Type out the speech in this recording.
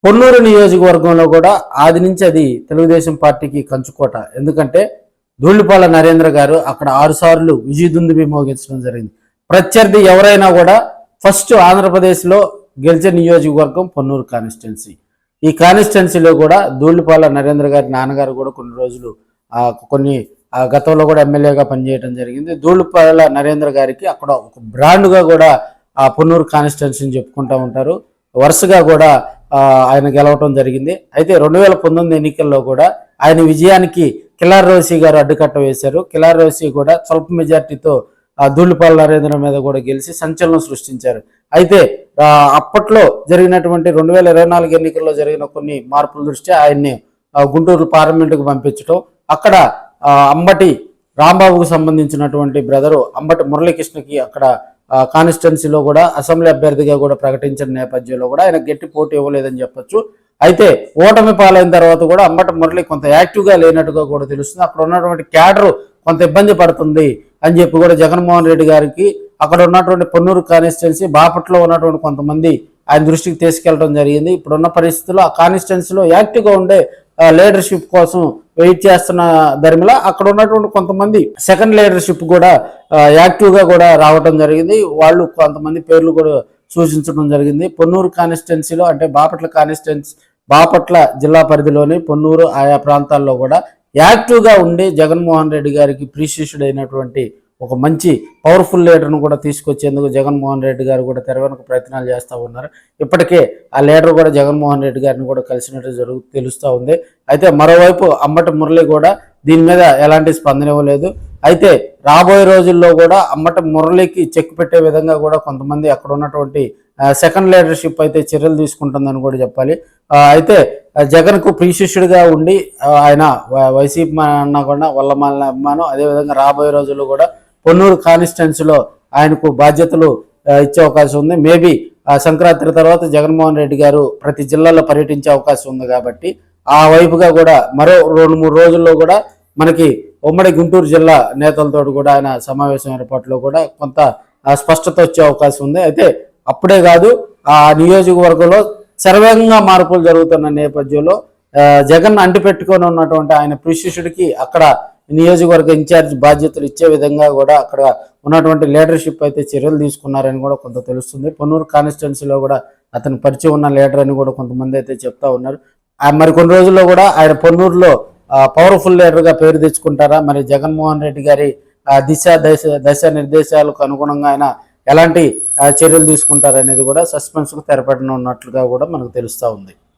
పొన్నూరు నియోజకవర్గంలో కూడా ఆది నుంచి అది తెలుగుదేశం పార్టీకి కంచుకోట. ఎందుకంటే ధూళిపాల నరేంద్ర గారు అక్కడ 6 సార్లు విజయదుందుబి మోగించడం జరిగింది. ప్రత్యర్థి ఎవరైనా కూడా ఫస్ట్ ఆంధ్రప్రదేశ్లో గెలిచే నియోజకవర్గం పొన్నూరు కాన్స్టిట్యున్సీ. ఈ కాన్స్టిట్యున్సీలో కూడా ధూళిపాల నరేంద్ర గారి నాన్నగారు కూడా కొన్ని రోజులు గతంలో కూడా ఎమ్మెల్యేగా పనిచేయడం జరిగింది. ధూళిపాల నరేంద్ర గారికి అక్కడ ఒక బ్రాండ్గా కూడా ఆ పొన్నూరు కాన్స్టిట్యున్సీని చెప్పుకుంటూ ఉంటారు. వరుసగా కూడా ఆయన గెలవటం జరిగింది. అయితే 2019 ఎన్నికల్లో కూడా ఆయన విజయానికి కిలార్ రోసి గారు అడ్డుకట్ట వేశారు. కిలార్ రోసి కూడా స్వల్ప మెజార్టీతో ధూళిపాల నరేంద్ర మీద కూడా గెలిచి సంచలనం సృష్టించారు. అయితే అప్పట్లో జరిగినటువంటి 2024 ఎన్నికల్లో జరిగిన కొన్ని మార్పుల దృష్ట్యా ఆయన్ని గుంటూరు పార్లమెంటుకు పంపించడం, అక్కడ అంబటి రాంబాబుకు సంబంధించినటువంటి బ్రదరు అంబటి మురళీకృష్ణకి అక్కడ కాన్స్టిట్యున్సీలో కూడా అసెంబ్లీ అభ్యర్థిగా కూడా ప్రకటించిన నేపథ్యంలో కూడా ఆయన గట్టి పోటీ ఇవ్వలేదని చెప్పొచ్చు. అయితే ఓటమి పాలైన తర్వాత కూడా అంబటి మురళి కొంత యాక్టివ్గా లేనట్టుగా కూడా తెలుస్తుంది. అక్కడ ఉన్నటువంటి క్యాడరు కొంత ఇబ్బంది పడుతుంది అని చెప్పి కూడా జగన్మోహన్ రెడ్డి గారికి అక్కడ ఉన్నటువంటి పొన్నూరు కాన్స్టిట్యున్సీ బాపట్లో ఉన్నటువంటి కొంతమంది ఆయన దృష్టికి తీసుకెళ్లడం జరిగింది. ఇప్పుడున్న పరిస్థితుల్లో ఆ కాన్స్టిట్యున్సీలో యాక్టివ్గా ఉండే లీడర్షిప్ కోసం వెయిట్ చేస్తున్న ధర్మిలా అక్కడ ఉన్నటువంటి కొంతమంది సెకండ్ లీడర్షిప్ కూడా యాక్టివ్గా కూడా రావడం జరిగింది. వాళ్ళు కొంతమంది పేర్లు కూడా సూచించడం జరిగింది. పొన్నూరు కాన్స్టిట్యున్సీలో అంటే బాపట్ల జిల్లా పరిధిలోని పొన్నూరు ఆయా ప్రాంతాల్లో కూడా యాక్టివ్గా ఉండి జగన్మోహన్ రెడ్డి గారికి ప్రీశిష్యుడైనటువంటి ఒక మంచి పవర్ఫుల్ లీడర్ను కూడా తీసుకొచ్చేందుకు జగన్మోహన్ రెడ్డి గారు కూడా తెరవెనుక ప్రయత్నాలు చేస్తూ ఉన్నారు. ఇప్పటికే ఆ లీడర్ కూడా జగన్మోహన్ రెడ్డి గారిని కూడా కలిసినట్టు తెలుస్తూ ఉంది. అయితే మరోవైపు అంబటి మురళి కూడా దీని మీద ఎలాంటి స్పందన ఇవ్వలేదు. అయితే రాబోయే రోజుల్లో కూడా అంబటి మురళికి చెక్ పెట్టే విధంగా కూడా కొంతమంది అక్కడ ఉన్నటువంటి సెకండ్ లీడర్షిప్ అయితే చర్యలు తీసుకుంటుందని కూడా చెప్పాలి. అయితే జగన్కు ప్రీశిష్యుడిగా ఉండి ఆయన వైసీపీ అన్నా కూడా వల్లమాల అభిమానం, అదేవిధంగా రాబోయే రోజుల్లో కూడా పొన్నూరు కాన్స్టిట్యున్సీలో ఆయనకు బాధ్యతలు ఇచ్చే అవకాశం ఉంది. మేబీ సంక్రాంతి తర్వాత జగన్మోహన్ రెడ్డి గారు ప్రతి జిల్లాలో పర్యటించే అవకాశం ఉంది కాబట్టి ఆ వైపుగా కూడా మరో 2-3 రోజుల్లో కూడా మనకి ఉమ్మడి గుంటూరు జిల్లా నేతలతో కూడా ఆయన సమావేశం ఏర్పాట్లో కూడా కొంత స్పష్టత వచ్చే అవకాశం ఉంది. అయితే అప్పుడే కాదు, ఆ నియోజకవర్గంలో శరవేగంగా మార్పులు జరుగుతున్న నేపథ్యంలో జగన్ అంటిపెట్టుకొని ఉన్నటువంటి ఆయన ప్రీశిష్యుడికి అక్కడ నియోజకవర్గ ఇన్ఛార్జ్ బాధ్యతలు ఇచ్చే విధంగా కూడా అక్కడ ఉన్నటువంటి లీడర్షిప్ అయితే చర్యలు తీసుకున్నారని కూడా కొంత తెలుస్తుంది. పొన్నూరు కాన్స్టిట్యున్సీలో కూడా అతను పరిచయం ఉన్న లీడర్ అని కూడా కొంతమంది అయితే చెప్తా ఉన్నారు. మరి కొన్ని రోజుల్లో కూడా ఆయన పొన్నూరులో పవర్ఫుల్ లీడర్గా పేరు తెచ్చుకుంటారా, మరి జగన్మోహన్ రెడ్డి గారి దశ నిర్దేశాలకు అనుగుణంగా ఆయన ఎలాంటి చర్యలు తీసుకుంటారనేది కూడా సస్పెన్స్కు తెరపడిన ఉన్నట్లుగా కూడా మనకు తెలుస్తూ ఉంది.